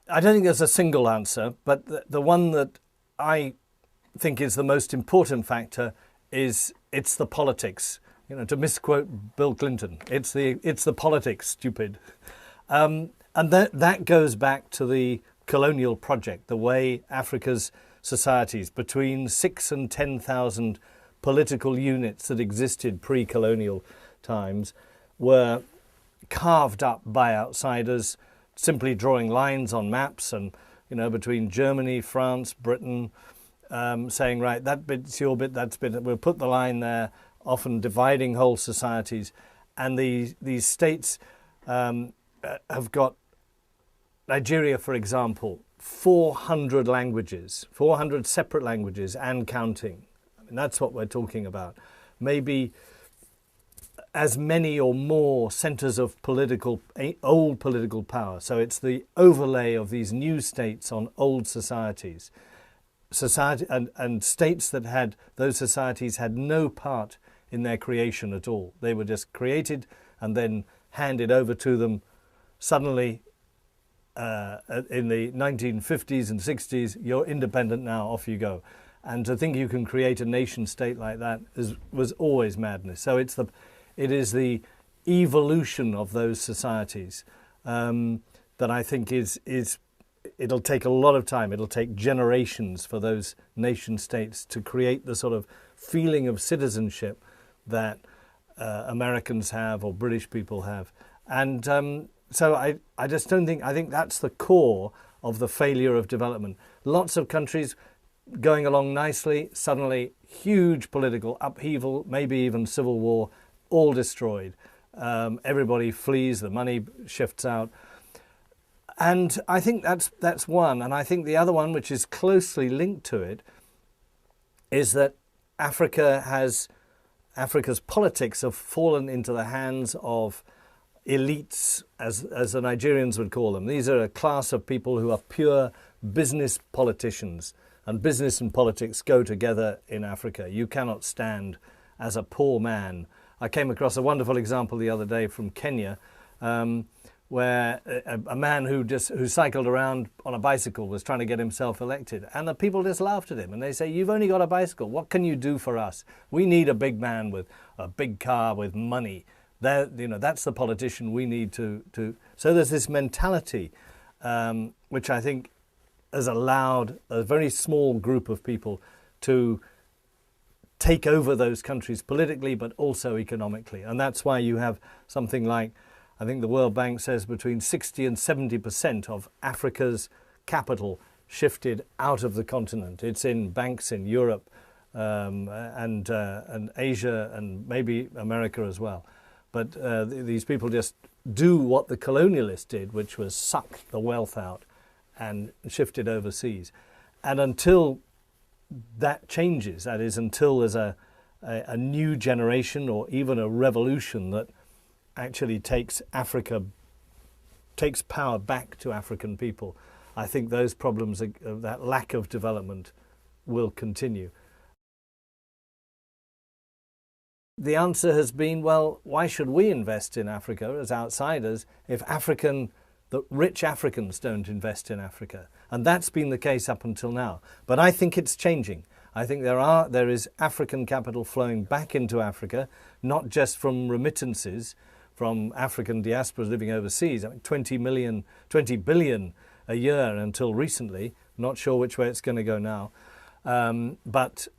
I don't think there's a single answer, but the one that I think is the most important factor is it's the politics. You know, to misquote Bill Clinton, it's the politics, stupid. And that goes back to the colonial project, the way Africa's societies, between 6,000 and 10,000 political units that existed pre-colonial times, were carved up by outsiders, simply drawing lines on maps and, you know, between Germany, France, Britain, saying, right, that bit's your bit, that's bit, we'll put the line there, often dividing whole societies. And these states have got, Nigeria, for example, 400 languages, 400 separate languages and counting. I mean, that's what we're talking about. Maybe as many or more centres of old political power. So it's the overlay of these new states on old societies. And states that had, those societies had no part in their creation at all. They were just created and then handed over to them suddenly in the 1950s and 60s. You're independent now, off you go. And to think you can create a nation state like that was always madness. So it is the evolution of those societies that I think is it'll take a lot of time. It'll take generations for those nation states to create the sort of feeling of citizenship that Americans have or British people have. And so I just don't think, I think that's the core of the failure of development. Lots of countries going along nicely, suddenly huge political upheaval, maybe even civil war, all destroyed. Everybody flees, the money shifts out. And I think that's one. And I think the other one, which is closely linked to it, is that Africa's politics have fallen into the hands of elites, as the Nigerians would call them. These are a class of people who are pure business politicians. And business and politics go together in Africa. You cannot stand as a poor man. I came across a wonderful example the other day from Kenya, where a man who cycled around on a bicycle was trying to get himself elected, and the people just laughed at him and they say, "You've only got a bicycle. What can you do for us? We need a big man with a big car with money. That's the politician we need to." So there's this mentality, which I think has allowed a very small group of people to take over those countries politically, but also economically. And that's why you have something like, I think the World Bank says, between 60 and 70% of Africa's capital shifted out of the continent. It's in banks in Europe and Asia and maybe America as well. But these people just do what the colonialists did, which was suck the wealth out and shift it overseas. And until that changes, that is, until there's a new generation or even a revolution that actually takes power back to African people, I think those problems, that lack of development, will continue. The answer has been, well, why should we invest in Africa as outsiders if the rich Africans don't invest in Africa? And that's been the case up until now. But I think it's changing. I think there is African capital flowing back into Africa, not just from remittances from African diasporas living overseas. I mean, 20 billion a year until recently. Not sure which way it's going to go now. But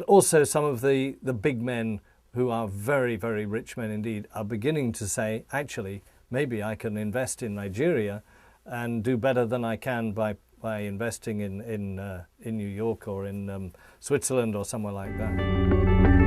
also some of the big men who are very, very rich men indeed are beginning to say, actually, maybe I can invest in Nigeria and do better than I can by investing in New York or in Switzerland or somewhere like that.